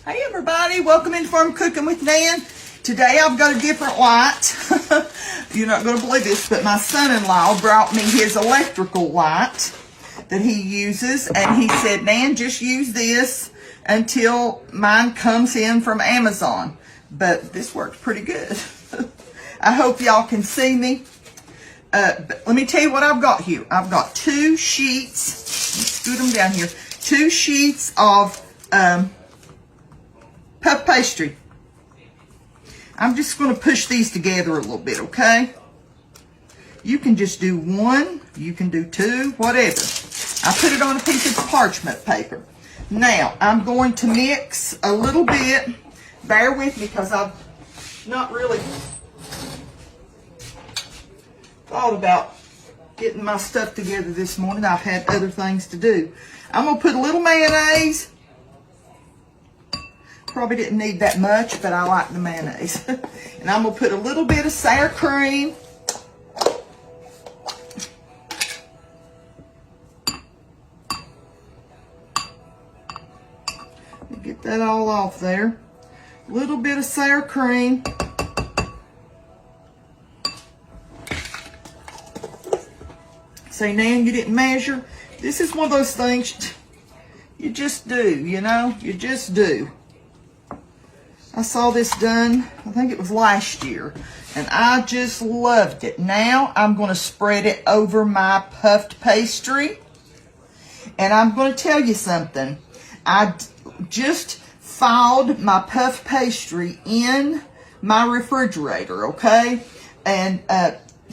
Hey everybody, welcome into Farm Cooking with Nan. Today I've got a different light. You're not going to believe this, but my son-in-law brought me his electrical light that he uses, and he said, Nan, just use this until mine comes in from Amazon. But this works pretty good. I hope y'all can see me. But let me tell you what I've got here. I've got 2 sheets. Let's scoot them down here. 2 sheets of puff pastry. I'm just going to push these together a little bit, okay? You can just do 1, you can do 2, whatever. I put it on a piece of parchment paper. Now, I'm going to mix a little bit. Bear with me because I've not really thought about getting my stuff together this morning. I've had other things to do. I'm going to put a little mayonnaise. Probably didn't need that much, but I like the mayonnaise. And I'm going to put a little bit of sour cream. Get that all off there. A little bit of sour cream. Say, Nan, you didn't measure. This is one of those things you just do, you know? You just do. I saw this done, I think it was last year, and I just loved it. Now I'm going to spread it over my puffed pastry, and I'm going to tell you something. I just thawed my puff pastry in my refrigerator, okay? And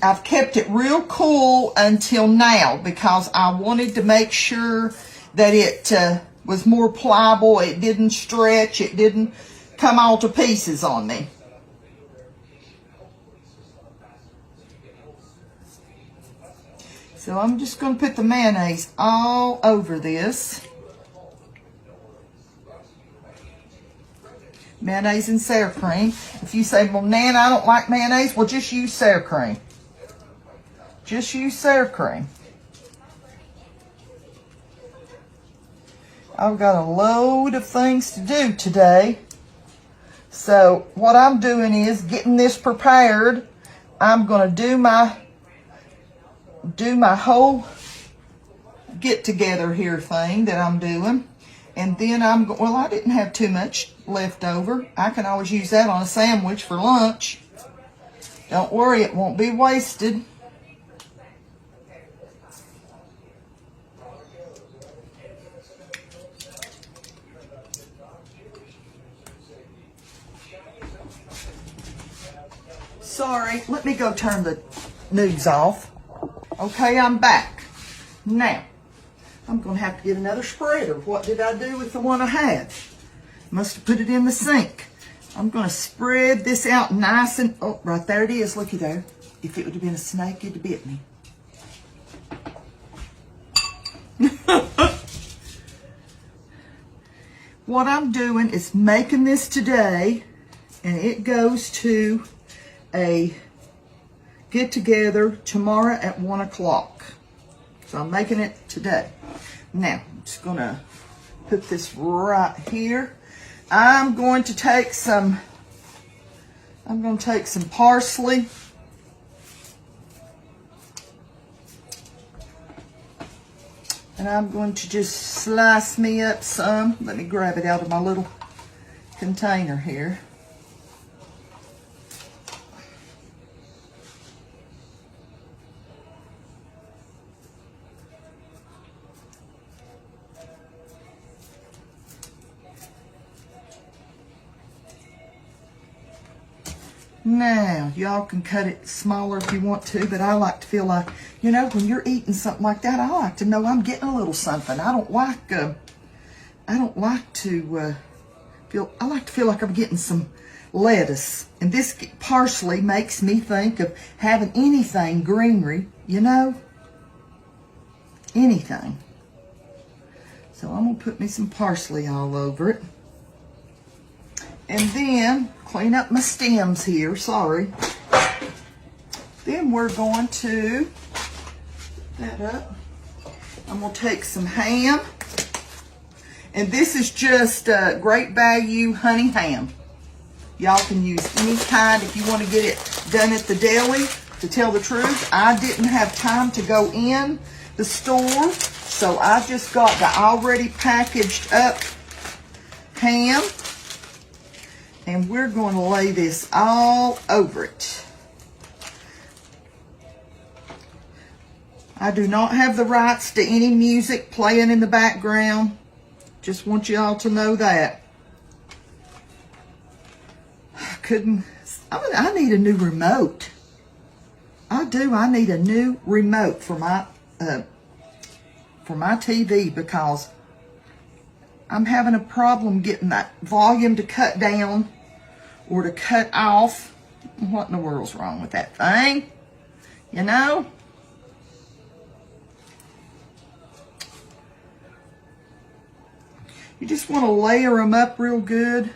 I've kept it real cool until now because I wanted to make sure that it was more pliable. It didn't stretch. It didn't come all to pieces on me. So I'm just going to put the mayonnaise all over this. Mayonnaise and sour cream. If you say, well, Nan, I don't like mayonnaise, well, just use sour cream. Just use sour cream. I've got a load of things to do today. So what I'm doing is getting this prepared. I'm going to do my whole get together here thing that I'm doing. And then well, I didn't have too much left over. I can always use that on a sandwich for lunch. Don't worry, it won't be wasted. Sorry, let me go turn the news off. Okay, I'm back. Now, I'm going to have to get another spreader. What did I do with the one I had? Must have put it in the sink. I'm going to spread this out nice and... Oh, right there it is. Looky there. If it would have been a snake, it'd have bit me. What I'm doing is making this today, and it goes to a get-together tomorrow at 1 o'clock. So I'm making it today. Now, I'm just going to put this right here. I'm going to take some parsley. And I'm going to just slice me up some. Let me grab it out of my little container here. Now, y'all can cut it smaller if you want to, but I like to feel like, you know, when you're eating something like that, I like to know I'm getting a little something. I like to feel like I'm getting some lettuce. And this parsley makes me think of having anything greenery, you know, anything. So I'm going to put me some parsley all over it. And then clean up my stems here, sorry. Then we're going to put that up. I'm going to take some ham. And this is just great value honey ham. Y'all can use any kind if you want to get it done at the deli. To tell the truth, I didn't have time to go in the store, so I just got the already packaged up ham. And we're going to lay this all over it. I do not have the rights to any music playing in the background. Just want y'all to know that. I need a new remote. I do. I need a new remote for my TV because I'm having a problem getting that volume to cut down or to cut off. What in the world's wrong with that thing? You know? You just want to layer them up real good.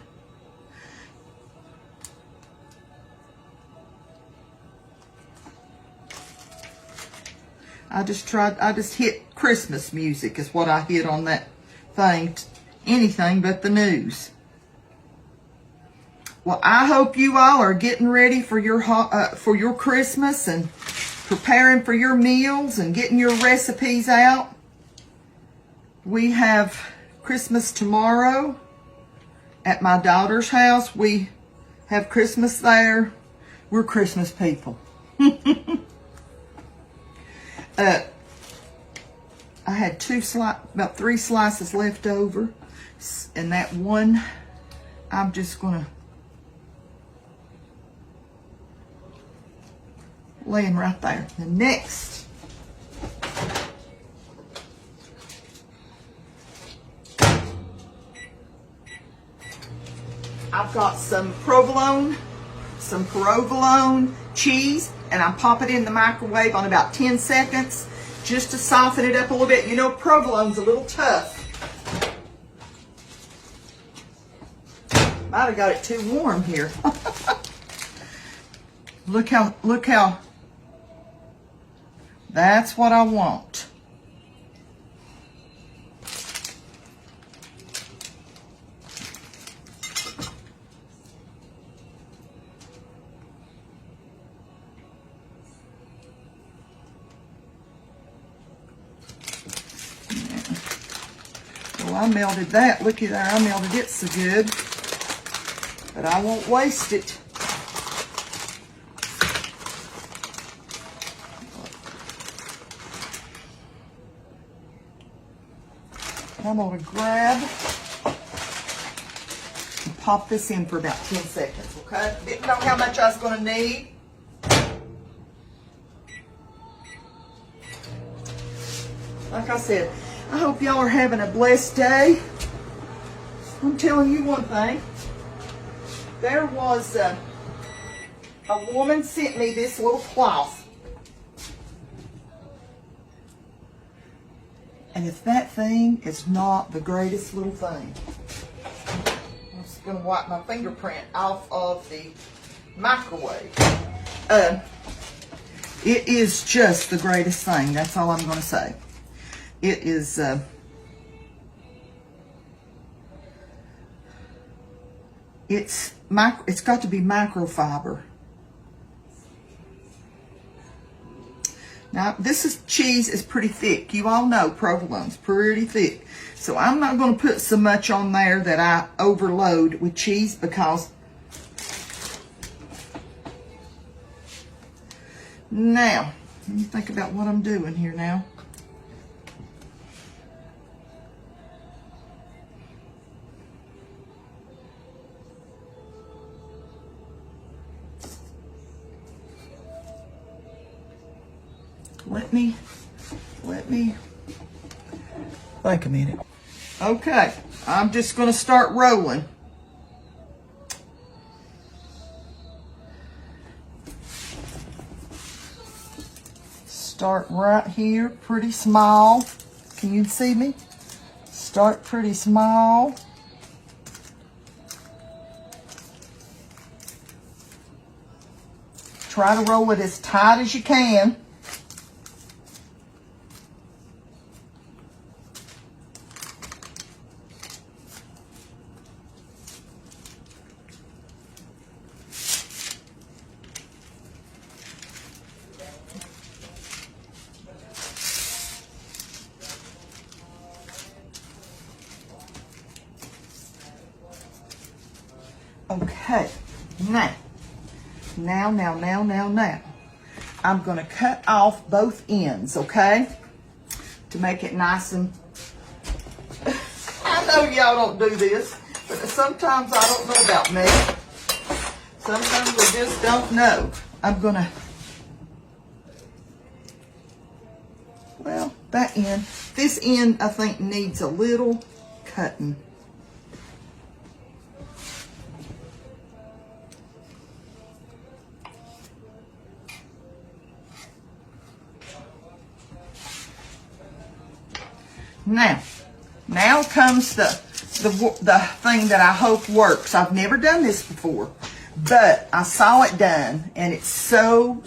I just hit Christmas music is what I hit on that thing. Anything but the news. Well, I hope you all are getting ready for your Christmas and preparing for your meals and getting your recipes out. We have Christmas tomorrow at my daughter's house. We have Christmas there. We're Christmas people. I had about 3 slices left over, and that one I'm just gonna laying right there. The next, I've got some provolone cheese, and I pop it in the microwave on about 10 seconds just to soften it up a little bit. You know, provolone's a little tough. Might have got it too warm here. Look how, that's what I want. Well, I melted that. Looky there, I melted it so good. But I won't waste it. I'm going to grab and pop this in for about 10 seconds, okay? Didn't know how much I was going to need. Like I said, I hope y'all are having a blessed day. I'm telling you one thing. There was a woman sent me this little cloth. And if that thing is not the greatest little thing, I'm just going to wipe my fingerprint off of the microwave. It is just the greatest thing. That's all I'm going to say. It is, it's got to be microfiber. Now, cheese is pretty thick. You all know provolone's pretty thick. So I'm not going to put so much on there that I overload with cheese because now, let me think about what I'm doing here now. Let me think a minute. Okay, I'm just going to start rolling. Start right here, pretty small. Can you see me? Start pretty small. Try to roll it as tight as you can. Okay, now, I'm gonna cut off both ends, okay? To make it nice and, I know y'all don't do this, but sometimes I don't know about me. Sometimes we just don't know. I'm gonna, well, that end, this end I think needs a little cutting. Now comes the thing that I hope works. I've never done this before, but I saw it done, and it's so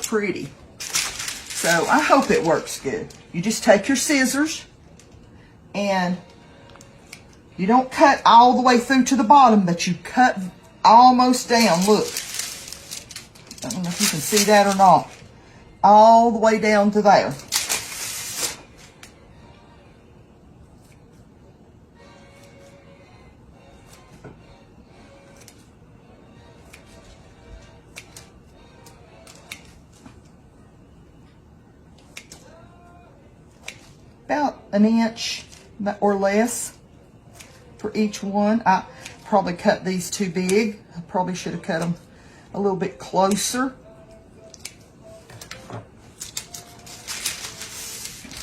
pretty. So I hope it works good. You just take your scissors, and you don't cut all the way through to the bottom, but you cut almost down. Look, I don't know if you can see that or not. All the way down to there. About an inch or less for each one. I probably cut these too big. I probably should have cut them a little bit closer.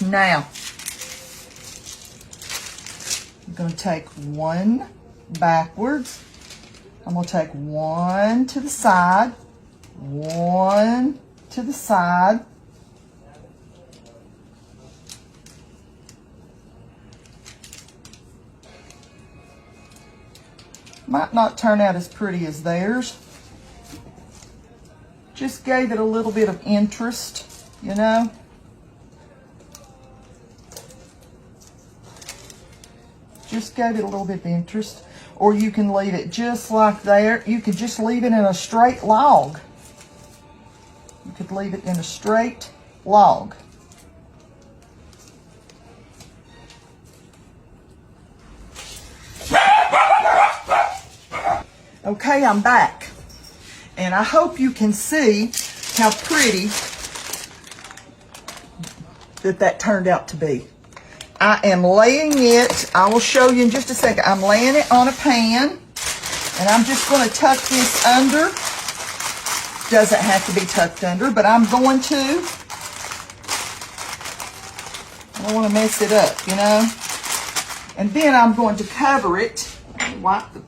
Now, I'm going to take one backwards. I'm going to take one to the side, one to the side. Might not turn out as pretty as theirs. Just gave it a little bit of interest, you know. Just gave it a little bit of interest. Or you can leave it just like there. You could just leave it in a straight log. You could leave it in a straight log. Okay, I'm back, and I hope you can see how pretty that turned out to be. I am laying it, I will show you in just a second, I'm laying it on a pan, and I'm just going to tuck this under. Doesn't have to be tucked under, but I'm going to. I don't want to mess it up, you know. And then I'm going to cover it, wipe the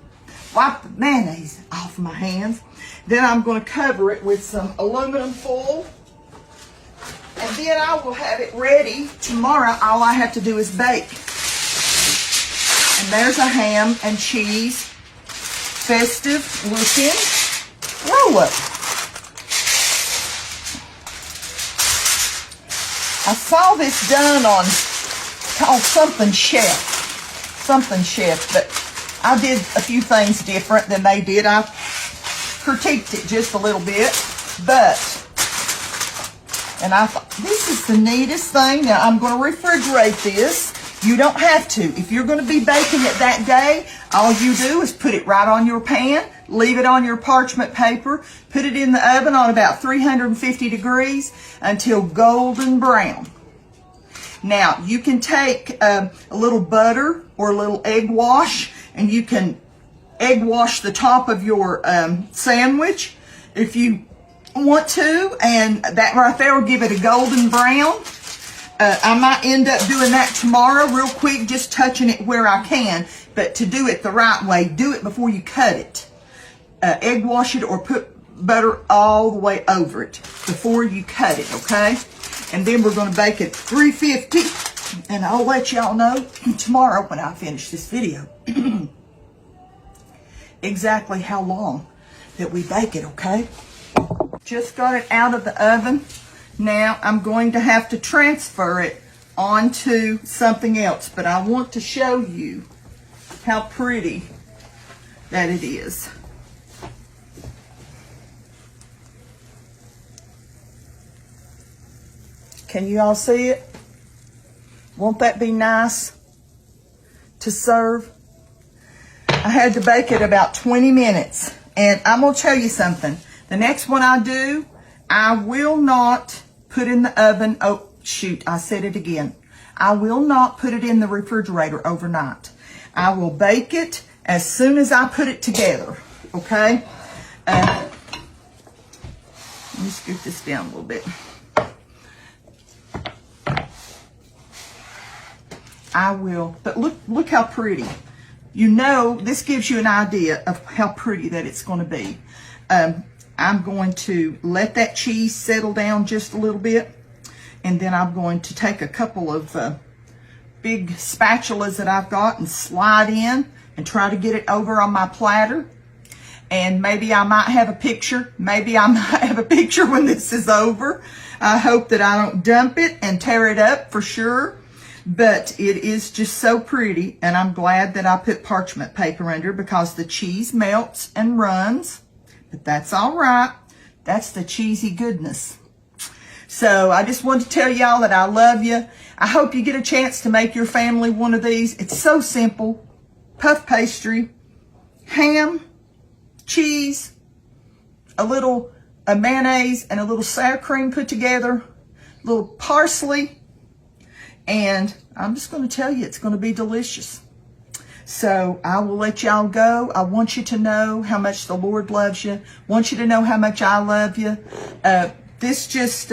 mayonnaise off my hands. Then I'm going to cover it with some aluminum foil. And then I will have it ready tomorrow. All I have to do is bake. And there's a ham and cheese, festive looking roll-up. I saw this done on, called Something Chef, but I did a few things different than they did. I critiqued it just a little bit, and I thought, this is the neatest thing. Now, I'm going to refrigerate this. You don't have to. If you're going to be baking it that day, all you do is put it right on your pan, leave it on your parchment paper, put it in the oven on about 350 degrees until golden brown. Now, you can take a little butter or a little egg wash, and you can egg wash the top of your sandwich if you want to, and that right there will give it a golden brown. I might end up doing that tomorrow real quick, just touching it where I can, but to do it the right way, do it before you cut it. Egg wash it or put butter all the way over it before you cut it, okay? And then we're going to bake it 350, and I'll let y'all know tomorrow when I finish this video exactly how long that we bake it, okay? Just got it out of the oven. Now I'm going to have to transfer it onto something else, but I want to show you how pretty that it is. Can you all see it? Won't that be nice to serve? I had to bake it about 20 minutes. And I'm going to tell you something. The next one I do, I will not put in the oven. Oh, shoot, I said it again. I will not put it in the refrigerator overnight. I will bake it as soon as I put it together, okay? Let me scoot this down a little bit. I will, but look how pretty. You know, this gives you an idea of how pretty that it's going to be. I'm going to let that cheese settle down just a little bit. And then I'm going to take a couple of big spatulas that I've got and slide in and try to get it over on my platter. And maybe I might have a picture. Maybe I might have a picture when this is over. I hope that I don't dump it and tear it up for sure. But it is just so pretty. And I'm glad that I put parchment paper under because the cheese melts and runs. But that's all right. That's the cheesy goodness. So I just wanted to tell y'all that I love you. I hope you get a chance to make your family one of these. It's so simple. Puff pastry, ham, cheese, a little mayonnaise and a little sour cream put together, a little parsley, and I'm just going to tell you it's going to be delicious. So I will let y'all go. I want you to know how much the Lord loves you. I want you to know how much I love you. It's just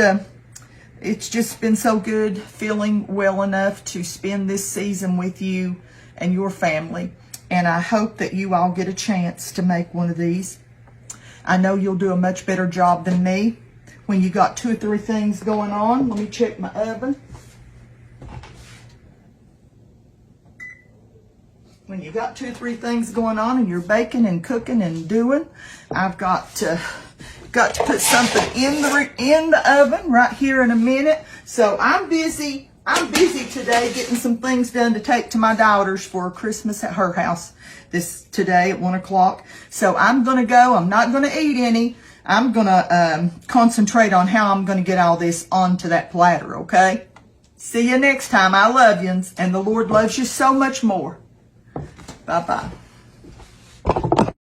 been so good feeling well enough to spend this season with you and your family. And I hope that you all get a chance to make one of these. I know you'll do a much better job than me when you got 2 or 3 things going on. Let me check my oven. When you got 2 or 3 things going on and you're baking and cooking and doing, I've got to put something in the oven right here in a minute. So I'm busy today getting some things done to take to my daughter's for Christmas at her house today at 1 o'clock. So I'm going to go. I'm not going to eat any. I'm going to concentrate on how I'm going to get all this onto that platter, okay? See you next time. I love you, and the Lord loves you so much more. Bye-bye.